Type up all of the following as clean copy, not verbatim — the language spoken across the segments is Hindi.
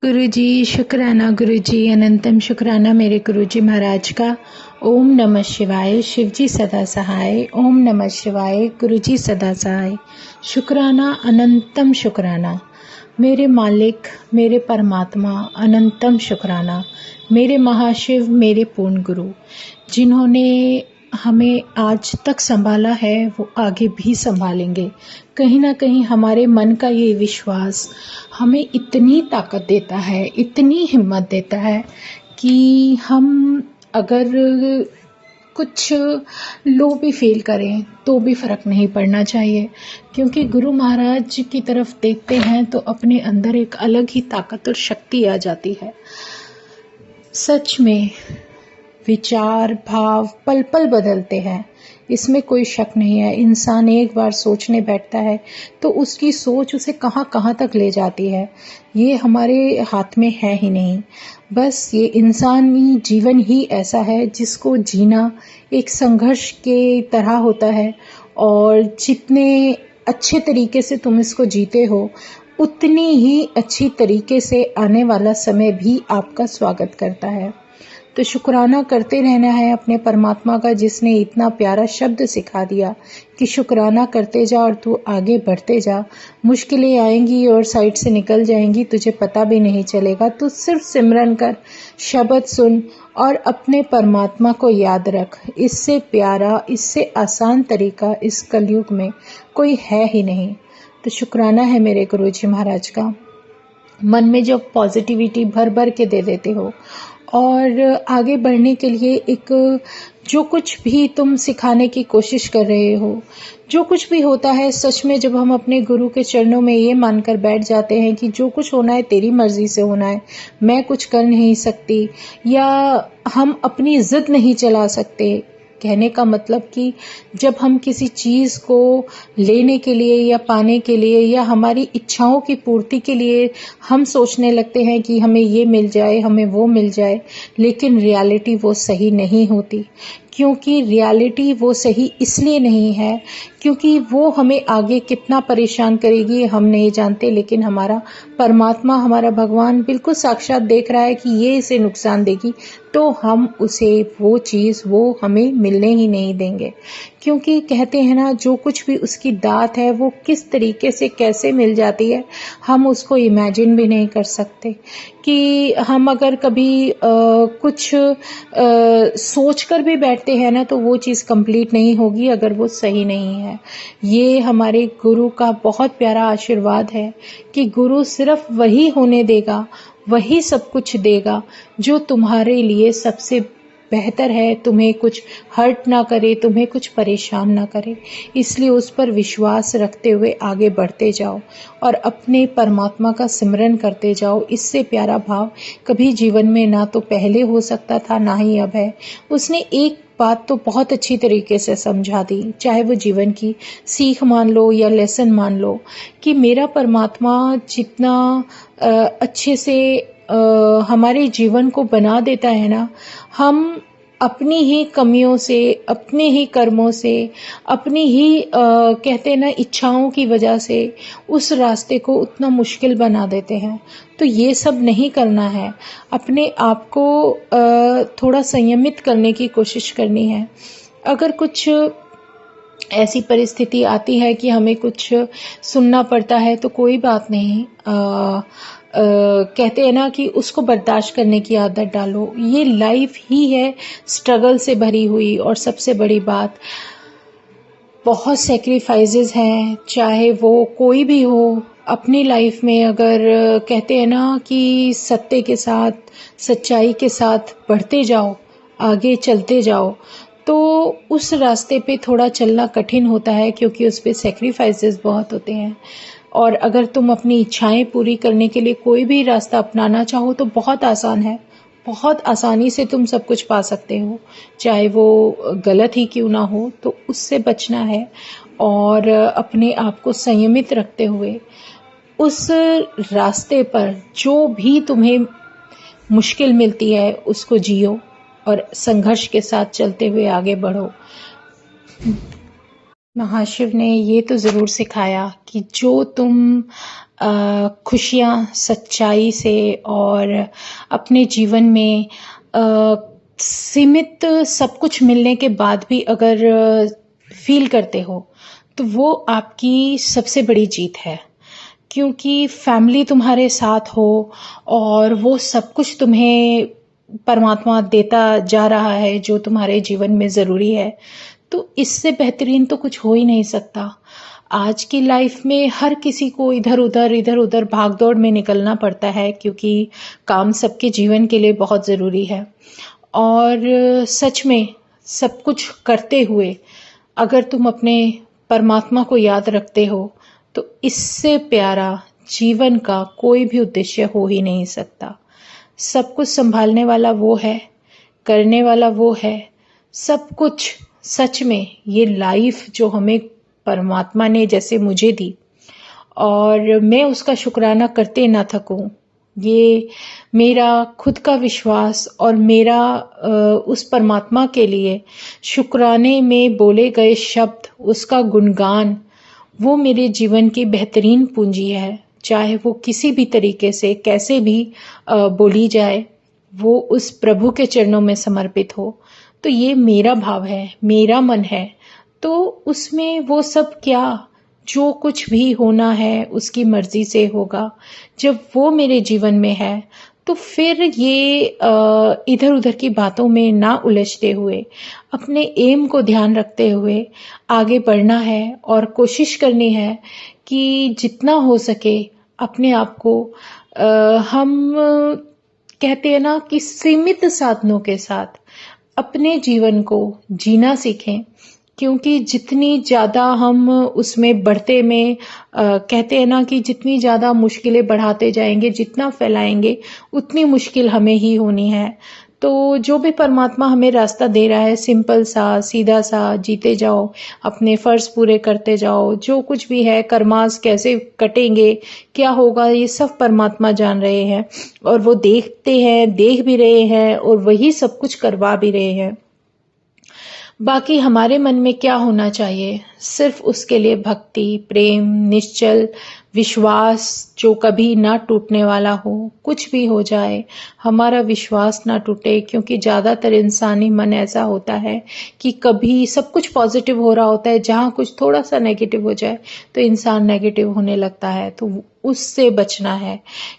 गुरुजी शुक्राना, गुरुजी अनंतम शुक्राना मेरे गुरुजी महाराज का। ओम नमः शिवाय। शिवजी सदा सहाय। ओम नमः शिवाय। गुरुजी सदा सहाय। शुक्राना, अनंतम शुक्राना मेरे मालिक, मेरे परमात्मा, अनंतम शुक्राना मेरे महाशिव, मेरे पूर्ण गुरु, जिन्होंने हमें आज तक संभाला है वो आगे भी संभालेंगे। कहीं ना कहीं हमारे मन का ये विश्वास हमें इतनी ताकत देता है, इतनी हिम्मत देता है कि हम अगर कुछ लो भी फील करें तो भी फ़र्क नहीं पड़ना चाहिए, क्योंकि गुरु महाराज की तरफ देखते हैं तो अपने अंदर एक अलग ही ताकत और शक्ति आ जाती है। सच में विचार भाव पल पल बदलते हैं, इसमें कोई शक नहीं है। इंसान एक बार सोचने बैठता है तो उसकी सोच उसे कहाँ कहाँ तक ले जाती है ये हमारे हाथ में है ही नहीं। बस ये इंसानी जीवन ही ऐसा है जिसको जीना एक संघर्ष के तरह होता है, और जितने अच्छे तरीके से तुम इसको जीते हो उतनी ही अच्छी तरीके से आने वाला समय भी आपका स्वागत करता है। तो शुक्राना करते रहना है अपने परमात्मा का, जिसने इतना प्यारा शब्द सिखा दिया कि शुक्राना करते जा और तू आगे बढ़ते जा। मुश्किलें आएंगी और साइड से निकल जाएंगी, तुझे पता भी नहीं चलेगा। तू सिर्फ सिमरन कर, शब्द सुन और अपने परमात्मा को याद रख। इससे प्यारा, इससे आसान तरीका इस कलयुग में कोई है ही नहीं। तो शुक्राना है मेरे गुरुजी महाराज का। मन में जो पॉजिटिविटी भर भर के दे देते हो और आगे बढ़ने के लिए एक जो कुछ भी तुम सिखाने की कोशिश कर रहे हो, जो कुछ भी होता है, सच में जब हम अपने गुरु के चरणों में ये मानकर बैठ जाते हैं कि जो कुछ होना है तेरी मर्जी से होना है, मैं कुछ कर नहीं सकती या हम अपनी जिद नहीं चला सकते। कहने का मतलब कि जब हम किसी चीज़ को लेने के लिए या पाने के लिए या हमारी इच्छाओं की पूर्ति के लिए हम सोचने लगते हैं कि हमें ये मिल जाए, हमें वो मिल जाए, लेकिन रियलिटी वो सही नहीं होती। क्योंकि रियलिटी वो सही इसलिए नहीं है क्योंकि वो हमें आगे कितना परेशान करेगी हम नहीं जानते, लेकिन हमारा परमात्मा, हमारा भगवान बिल्कुल साक्षात देख रहा है कि ये इसे नुकसान देगी, तो हम उसे वो चीज़ वो हमें मिलने ही नहीं देंगे। क्योंकि कहते हैं ना, जो कुछ भी उसकी दात है वो किस तरीके से कैसे मिल जाती है हम उसको इमेजिन भी नहीं कर सकते। कि हम अगर कभी कुछ सोच कर भी बैठते हैं ना तो वो चीज़ कंप्लीट नहीं होगी अगर वो सही नहीं है। ये हमारे गुरु का बहुत प्यारा आशीर्वाद है कि गुरु सिर्फ वही होने देगा, वही सब कुछ देगा जो तुम्हारे लिए सबसे बेहतर है, तुम्हें कुछ हर्ट ना करे, तुम्हें कुछ परेशान ना करे। इसलिए उस पर विश्वास रखते हुए आगे बढ़ते जाओ और अपने परमात्मा का सिमरन करते जाओ। इससे प्यारा भाव कभी जीवन में ना तो पहले हो सकता था, ना ही अब है। उसने एक बात तो बहुत अच्छी तरीके से समझा दी, चाहे वो जीवन की सीख मान लो या लेसन मान लो, कि मेरा परमात्मा जितना अच्छे से हमारे जीवन को बना देता है ना, हम अपनी ही कमियों से, अपने ही कर्मों से, अपनी ही कहते हैं ना इच्छाओं की वजह से उस रास्ते को उतना मुश्किल बना देते हैं। तो ये सब नहीं करना है। अपने आप को थोड़ा संयमित करने की कोशिश करनी है। अगर कुछ ऐसी परिस्थिति आती है कि हमें कुछ सुनना पड़ता है तो कोई बात नहीं, कहते हैं ना कि उसको बर्दाश्त करने की आदत डालो। ये लाइफ ही है स्ट्रगल से भरी हुई, और सबसे बड़ी बात बहुत सेक्रीफाइसेस हैं, चाहे वो कोई भी हो अपनी लाइफ में। अगर कहते हैं ना कि सत्य के साथ, सच्चाई के साथ बढ़ते जाओ, आगे चलते जाओ, तो उस रास्ते पे थोड़ा चलना कठिन होता है क्योंकि उस पे सेक्रीफाइसेस बहुत होते हैं। और अगर तुम अपनी इच्छाएं पूरी करने के लिए कोई भी रास्ता अपनाना चाहो तो बहुत आसान है, बहुत आसानी से तुम सब कुछ पा सकते हो, चाहे वो गलत ही क्यों ना हो। तो उससे बचना है और अपने आप को संयमित रखते हुए उस रास्ते पर जो भी तुम्हें मुश्किल मिलती है उसको जियो और संघर्ष के साथ चलते हुए आगे बढ़ो। महाशिव ने ये तो ज़रूर सिखाया कि जो तुम खुशियाँ सच्चाई से और अपने जीवन में सीमित सब कुछ मिलने के बाद भी अगर फील करते हो, तो वो आपकी सबसे बड़ी जीत है। क्योंकि फैमिली तुम्हारे साथ हो और वो सब कुछ तुम्हें परमात्मा देता जा रहा है जो तुम्हारे जीवन में ज़रूरी है, तो इससे बेहतरीन तो कुछ हो ही नहीं सकता। आज की लाइफ में हर किसी को इधर-उधर भाग-दौड़ में निकलना पड़ता है, क्योंकि काम सबके जीवन के लिए बहुत ज़रूरी है। और सच में सब कुछ करते हुए अगर तुम अपने परमात्मा को याद रखते हो, तो इससे प्यारा जीवन का कोई भी उद्देश्य हो ही नहीं सकता। सब कुछ संभालने वाला वो है, करने वाला वो है, सब कुछ। सच में ये लाइफ जो हमें परमात्मा ने जैसे मुझे दी, और मैं उसका शुक्राना करते ना थकूं, ये मेरा खुद का विश्वास और मेरा उस परमात्मा के लिए शुक्राने में बोले गए शब्द, उसका गुणगान, वो मेरे जीवन की बेहतरीन पूंजी है। चाहे वो किसी भी तरीके से कैसे भी बोली जाए, वो उस प्रभु के चरणों में समर्पित हो। तो ये मेरा भाव है, मेरा मन है, तो उसमें वो सब क्या, जो कुछ भी होना है उसकी मर्जी से होगा। जब वो मेरे जीवन में है, तो फिर ये इधर उधर की बातों में ना उलझते हुए अपने एम को ध्यान रखते हुए आगे बढ़ना है और कोशिश करनी है कि जितना हो सके अपने आप को हम कहते हैं ना कि सीमित साधनों के साथ अपने जीवन को जीना सीखें। क्योंकि जितनी ज़्यादा हम उसमें बढ़ते में कहते हैं ना कि जितनी ज़्यादा मुश्किलें बढ़ाते जाएंगे, जितना फैलाएंगे, उतनी मुश्किल हमें ही होनी है। तो जो भी परमात्मा हमें रास्ता दे रहा है, सिंपल सा सीधा सा जीते जाओ, अपने फ़र्ज़ पूरे करते जाओ। जो कुछ भी है, कर्मास कैसे कटेंगे, क्या होगा, ये सब परमात्मा जान रहे हैं, और वो देखते हैं, देख भी रहे हैं, और वही सब कुछ करवा भी रहे हैं। बाकी हमारे मन में क्या होना चाहिए, सिर्फ उसके लिए भक्ति, प्रेम, निश्चल विश्वास जो कभी ना टूटने वाला हो। कुछ भी हो जाए, हमारा विश्वास ना टूटे। क्योंकि ज़्यादातर इंसानी मन ऐसा होता है कि कभी सब कुछ पॉजिटिव हो रहा होता है, जहाँ कुछ थोड़ा सा नेगेटिव हो जाए तो इंसान नेगेटिव होने लगता है। तो उससे बचना है,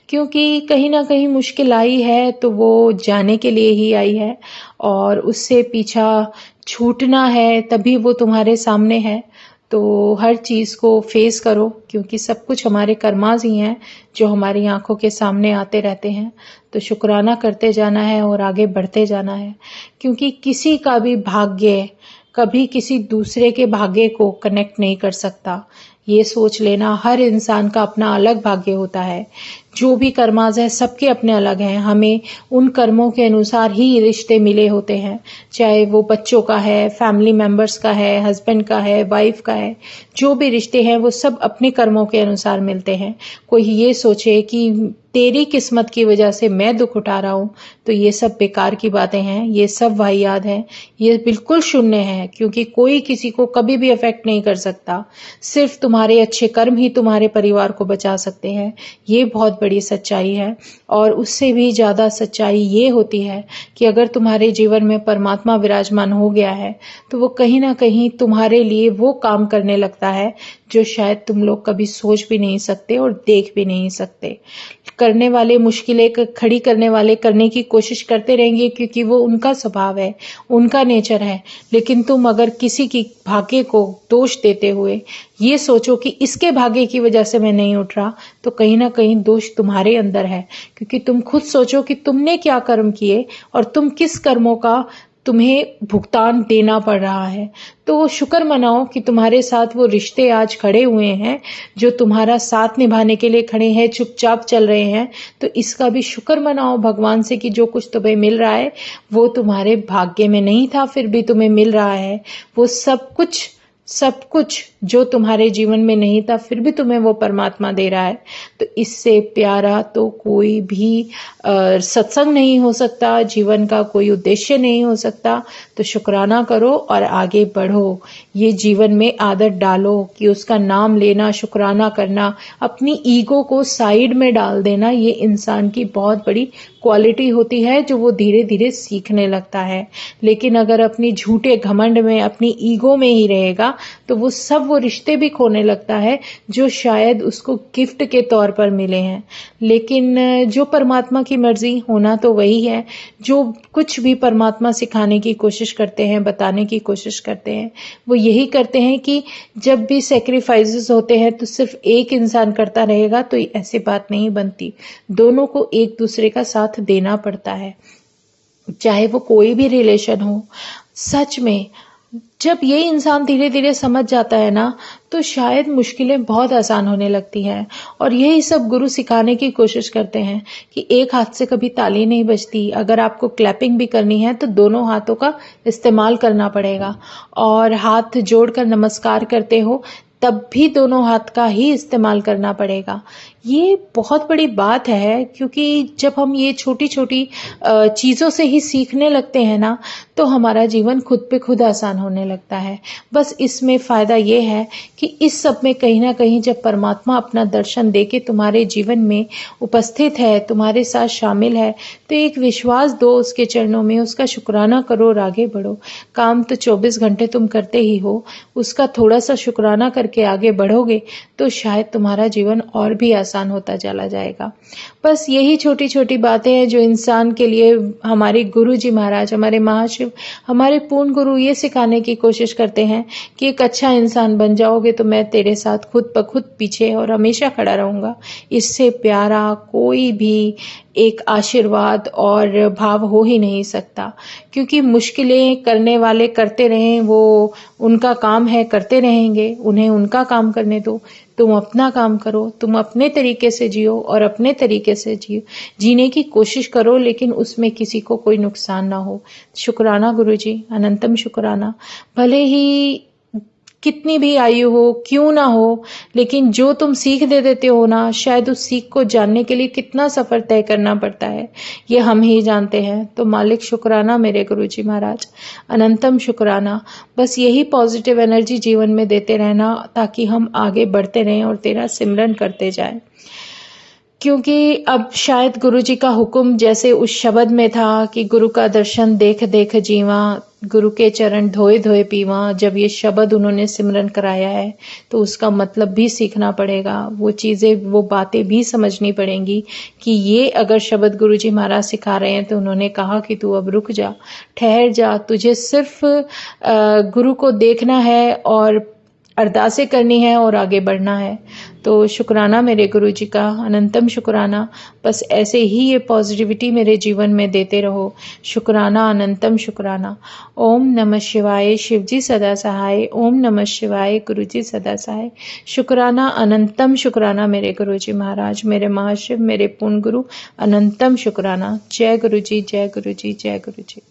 क्योंकि कहीं ना कहीं मुश्किल आई है तो वो जाने के लिए ही आई है, और उससे पीछा छूटना है तभी वो तुम्हारे सामने है। तो हर चीज़ को फेस करो, क्योंकि सब कुछ हमारे कर्माज ही हैं जो हमारी आंखों के सामने आते रहते हैं। तो शुक्राना करते जाना है और आगे बढ़ते जाना है, क्योंकि किसी का भी भाग्य कभी किसी दूसरे के भाग्य को कनेक्ट नहीं कर सकता। ये सोच लेना, हर इंसान का अपना अलग भाग्य होता है। जो भी कर्माज है सबके अपने अलग हैं। हमें उन कर्मों के अनुसार ही रिश्ते मिले होते हैं, चाहे वो बच्चों का है, फैमिली मेंबर्स का है, हस्बैंड का है, वाइफ का है। जो भी रिश्ते हैं वो सब अपने कर्मों के अनुसार मिलते हैं। कोई ये सोचे कि तेरी किस्मत की वजह से मैं दुख उठा रहा हूँ, तो ये सब बेकार की बातें हैं, ये सब वाहियात हैं, ये बिल्कुल शून्य है। क्योंकि कोई किसी को कभी भी अफेक्ट नहीं कर सकता, सिर्फ तुम्हारे अच्छे कर्म ही तुम्हारे परिवार को बचा सकते हैं। ये बहुत बड़ी सच्चाई है। और उससे भी ज़्यादा सच्चाई ये होती है कि अगर तुम्हारे जीवन में परमात्मा विराजमान हो गया है, तो वो कहीं ना कहीं तुम्हारे लिए वो काम करने लगता है जो शायद तुम लोग कभी सोच भी नहीं सकते और देख भी नहीं सकते। करने वाले मुश्किलें खड़ी करने वाले करने की कोशिश करते रहेंगे, क्योंकि वो उनका स्वभाव है, उनका नेचर है। लेकिन तुम अगर किसी की भाग्य को दोष देते हुए ये सोचो कि इसके भाग्य की वजह से मैं नहीं उठ रहा, तो कहीं ना कहीं दोष तुम्हारे अंदर है। क्योंकि तुम खुद सोचो कि तुमने क्या कर्म किए और तुम किस कर्मों का तुम्हें भुगतान देना पड़ रहा है। तो शुक्र मनाओ कि तुम्हारे साथ वो रिश्ते आज खड़े हुए हैं जो तुम्हारा साथ निभाने के लिए खड़े हैं, चुपचाप चल रहे हैं। तो इसका भी शुक्र मनाओ भगवान से कि जो कुछ तुम्हें मिल रहा है वो तुम्हारे भाग्य में नहीं था, फिर भी तुम्हें मिल रहा है। वो सब कुछ सब कुछ जो तुम्हारे जीवन में नहीं था फिर भी तुम्हें वो परमात्मा दे रहा है, तो इससे प्यारा तो कोई भी सत्संग नहीं हो सकता, जीवन का कोई उद्देश्य नहीं हो सकता। तो शुक्राना करो और आगे बढ़ो। ये जीवन में आदत डालो कि उसका नाम लेना, शुक्राना करना, अपनी ईगो को साइड में डाल देना, ये इंसान की बहुत बड़ी क्वालिटी होती है जो वो धीरे धीरे सीखने लगता है। लेकिन अगर अपनी झूठे घमंड में, अपनी ईगो में ही रहेगा तो वो रिश्ते भी खोने लगता है जो शायद उसको गिफ्ट के तौर पर मिले हैं। लेकिन जो परमात्मा की मर्जी, होना तो वही है। जो कुछ भी परमात्मा सिखाने की कोशिश करते हैं, बताने की कोशिश करते हैं, वो यही करते हैं कि जब भी सेक्रीफाइसेस होते हैं तो सिर्फ एक इंसान करता रहेगा, तो ऐसी बात नहीं बनती। दोनों को एक दूसरे का साथ देना पड़ता है, चाहे वो कोई भी रिलेशन हो। सच में जब ये इंसान धीरे धीरे समझ जाता है ना, तो शायद मुश्किलें बहुत आसान होने लगती हैं। और यही सब गुरु सिखाने की कोशिश करते हैं कि एक हाथ से कभी ताली नहीं बजती। अगर आपको क्लैपिंग भी करनी है तो दोनों हाथों का इस्तेमाल करना पड़ेगा, और हाथ जोड़कर नमस्कार करते हो तब भी दोनों हाथ का ही इस्तेमाल करना पड़ेगा। ये बहुत बड़ी बात है, क्योंकि जब हम ये छोटी छोटी चीज़ों से ही सीखने लगते हैं ना, तो हमारा जीवन खुद पे खुद आसान होने लगता है। बस इसमें फ़ायदा ये है कि इस सब में कहीं ना कहीं जब परमात्मा अपना दर्शन देके तुम्हारे जीवन में उपस्थित है, तुम्हारे साथ शामिल है, तो एक विश्वास दो उसके चरणों में, उसका शुक्राना करो और आगे बढ़ो। काम तो 24 घंटे तुम करते ही हो, उसका थोड़ा सा शुक्राना करके आगे बढ़ोगे तो शायद तुम्हारा जीवन और भी आसान होता चला जाएगा। बस यही छोटी छोटी बातें हैं जो इंसान के लिए हमारे गुरु जी महाराज, हमारे महाशिव, हमारे पूर्ण गुरु ये सिखाने की कोशिश करते हैं कि एक अच्छा इंसान बन जाओगे तो मैं तेरे साथ खुद ब खुद पीछे और हमेशा खड़ा रहूंगा। इससे प्यारा कोई भी एक आशीर्वाद और भाव हो ही नहीं सकता। क्योंकि मुश्किलें करने वाले करते रहें, वो उनका काम है, करते रहेंगे, उन्हें उनका काम करने दो। तुम अपना काम करो, तुम अपने तरीके से जियो और अपने तरीके से जीने की कोशिश करो, लेकिन उसमें किसी को कोई नुकसान ना हो। शुक्राना गुरुजी, अनंतम शुक्राना। भले ही कितनी भी आयु हो, क्यों ना हो, लेकिन जो तुम सीख दे देते हो ना, शायद उस सीख को जानने के लिए कितना सफर तय करना पड़ता है, ये हम ही जानते हैं। तो मालिक शुक्राना मेरे गुरुजी महाराज, अनंतम शुक्राना। बस यही पॉजिटिव एनर्जी जीवन में देते रहना ताकि हम आगे बढ़ते रहें और तेरा सिमरन करते जाएं। क्योंकि अब शायद गुरुजी का हुक्म जैसे उस शब्द में था कि गुरु का दर्शन देख देख जीवा, गुरु के चरण धोए धोए पीवा। जब ये शब्द उन्होंने सिमरन कराया है तो उसका मतलब भी सीखना पड़ेगा, वो चीज़ें, वो बातें भी समझनी पड़ेंगी कि ये अगर शब्द गुरुजी महाराज सिखा रहे हैं तो उन्होंने कहा कि तू अब रुक जा, ठहर जा, तुझे सिर्फ गुरु को देखना है और अरदासें करनी है और आगे बढ़ना है। तो शुक्राना मेरे गुरुजी का, अनंतम शुक्राना। बस ऐसे ही ये पॉजिटिविटी मेरे जीवन में देते रहो। शुक्राना, अनंतम शुक्राना। ओम नमः शिवाय, शिवजी सदा सहाय। ओम नमः शिवाय, गुरुजी सदा सहाय। शुक्राना, अनंतम शुक्राना मेरे गुरुजी महाराज, मेरे महाशिव, मेरे पूर्ण गुरु, अनंतम शुक्राना। जय गुरुजी, जय गुरुजी, जय गुरुजी।